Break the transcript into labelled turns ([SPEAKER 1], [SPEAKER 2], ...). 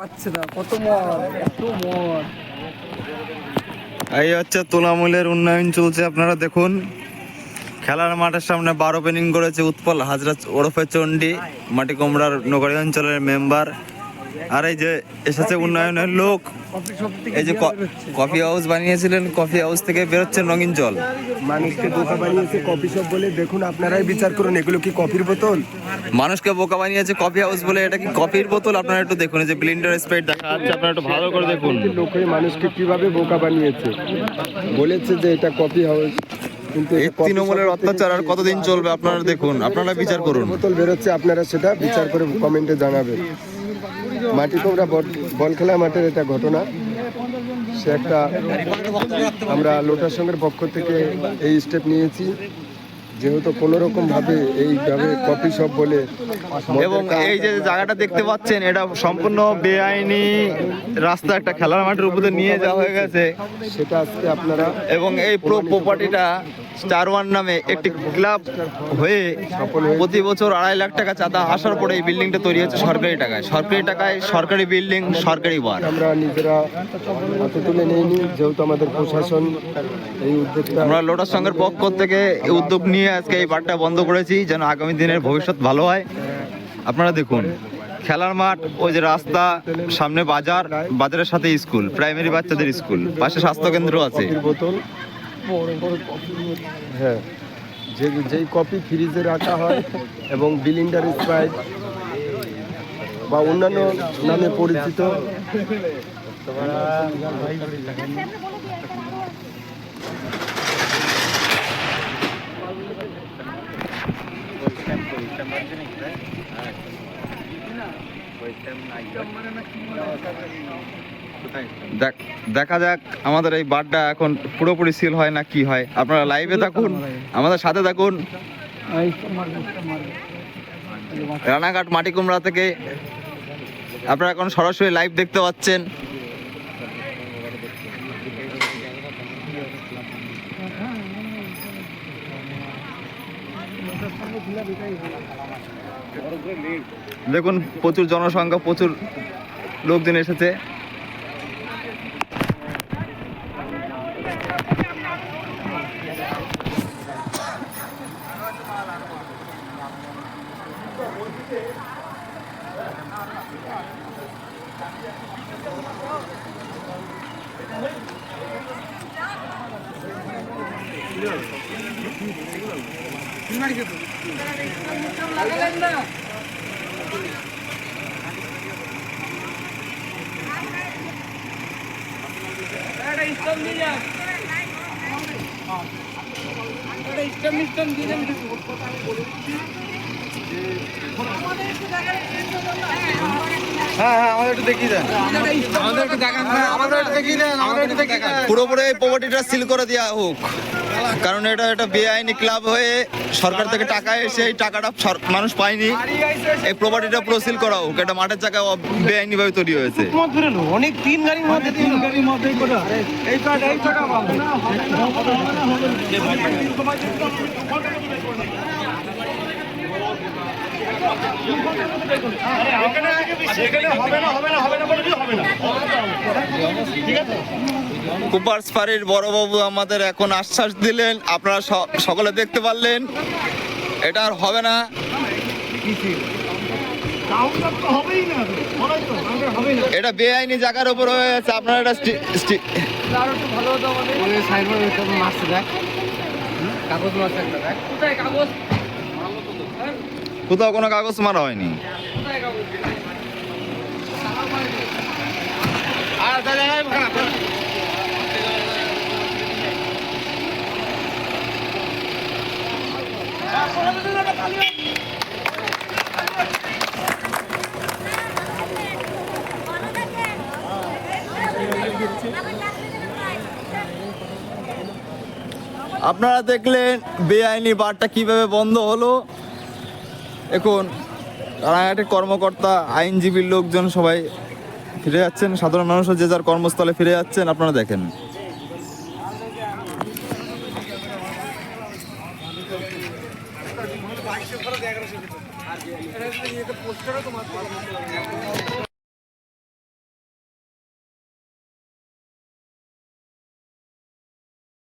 [SPEAKER 1] আচ্ছা দা কত মদ এত মদ।
[SPEAKER 2] এই হচ্ছে তৃণমূলের উন্নয়ন চলছে, আপনারা দেখুন। খেলার মাঠের সামনে বার ওপেনিং করেছে উৎপল হাজরা ওরফে চণ্ডী, মাটিকুমড়ার নগরী অঞ্চলের মেম্বার। আর এই যে এসেছে উন্নয়নের লোক, এই যে কফি হাউস বানিয়েছিলেন, কফি হাউস থেকে বেরোচ্ছে রঙিন জল।
[SPEAKER 3] মানুষকে বোকা বানিয়েছে কফি শপ বলে। দেখুন, আপনারাই বিচার করুন, এগুলো কি কফির বোতল?
[SPEAKER 2] মানুষকে বোকা বানিয়েছে কফি হাউস বলে, এটা কি কফির বোতল? আপনারা একটু দেখুন, এই যে ব্লিন্ডার স্প্রাইট দেখা যাচ্ছে, আপনারা একটু ভালো করে দেখুন।
[SPEAKER 3] লোকে মানুষকে কিভাবে বোকা বানিয়েছে, বলেছে যে এটা কফি হাউস, কিন্তু
[SPEAKER 2] এই তৃণমূলের অত্যাচার আর কতদিন চলবে আপনারা দেখুন, আপনারা বিচার করুন।
[SPEAKER 3] বোতল বেরোচ্ছে, আপনারা সেটা বিচার করে কমেন্টে জানাবেন। মাটিকুমড়া বল খেলা মাঠের এটা ঘটনা। সে একটা, আমরা লোটার সঙ্গের পক্ষ থেকে এই স্টেপ নিয়েছি, যেহেতু কোনো রকম ভাবে এইভাবে কফি শপ বলে।
[SPEAKER 2] এবং এই যে জায়গাটা দেখতে পাচ্ছেন, এটা সম্পূর্ণ বেআইনি রাস্তা, একটা খেলার মাঠের উপরে নিয়ে যাওয়া হয়ে গেছে
[SPEAKER 3] সেটা আজকে আপনারা।
[SPEAKER 2] এবং এই প্রপার্টিটা স্টার ওয়ান নামে একটি ক্লাব হয়ে প্রতি বছর 2.5 লাখ টাকা চাঁদা আসার পরে এই বিল্ডিংটা তৈরি হচ্ছে সরকারি টাকায়। সরকারি বিল্ডিং, সরকারি বার।
[SPEAKER 3] আমরা নিজেরা হাতে তুলে নিইনি, যেহেতু আমাদের প্রশাসন এই উদ্যোগটা।
[SPEAKER 2] আমরা লোটার সংঘের পক্ষ থেকে এই উদ্যোগ নিয়ে আজকে এই বারটা বন্ধ করেছি, যেন আগামী দিনের ভবিষ্যৎ ভালো হয়। আপনারা দেখুন, খেলার মাঠ, ওই যে রাস্তা, সামনে বাজার, বাজারের সাথে স্কুল, প্রাইমারি বাচ্চাদের স্কুল, পাশে স্বাস্থ্য কেন্দ্র আছে।
[SPEAKER 3] বোতল, হ্যাঁ, যেই কফি ফ্রিজে রাখা হয় এবং ব্লিন্ডার স্প্রাইট বা অন্যান্য নামে পরিচিত।
[SPEAKER 2] দেখা যাক আমাদের এই বারটা এখন পুরোপুরি সিল হয় না কি হয়। আপনারা লাইভে থাকুন, আমাদের সাথে থাকুন। রানাঘাট মাটিকুমড়া থেকে আপনারা এখন সরাসরি লাইভ দেখতে পাচ্ছেন। দেখুন, প্রচুর জনসংখ্যা, প্রচুর লোকজন এসেছে। হ্যাঁ, আমাদের একটু দেখিয়ে দেন, পুরোপুরি এই প্রপার্টিটা সিল করে দেওয়া হোক। কারণ এটা বেআইনি ক্লাব হয়ে সরকার থেকে টাকা এসে এই টাকাটা মানুষ পায়নি। এই প্রপার্টিটা পুরো সিল করা হোক। এটা মাঠের জায়গায় বেআইনি ভাবে তৈরি হয়েছে।
[SPEAKER 1] অনেক তিন গাড়ির মধ্যে
[SPEAKER 2] কুপার্স ফাঁড়ির বড়বাবু আমাদের এখন আশ্বাস দিলেন, আপনারা সকলে দেখতে পারলেন, এটা আর হবে না। এটা বেআইনি জায়গার উপর হয়ে গেছে। আপনারা এটা কোথাও কোনো কাগজ মারা হয়নি। আপনারা দেখলেন বেআইনি বারটা কিভাবে বন্ধ হলো। এখন রানাঘাটের কর্মকর্তা, আইনজীবীর লোকজন সবাই ফিরে যাচ্ছেন, সাধারণ মানুষও যে যার কর্মস্থলে ফিরে যাচ্ছেন। আপনারা দেখেন,
[SPEAKER 1] পোস্টারও তোমার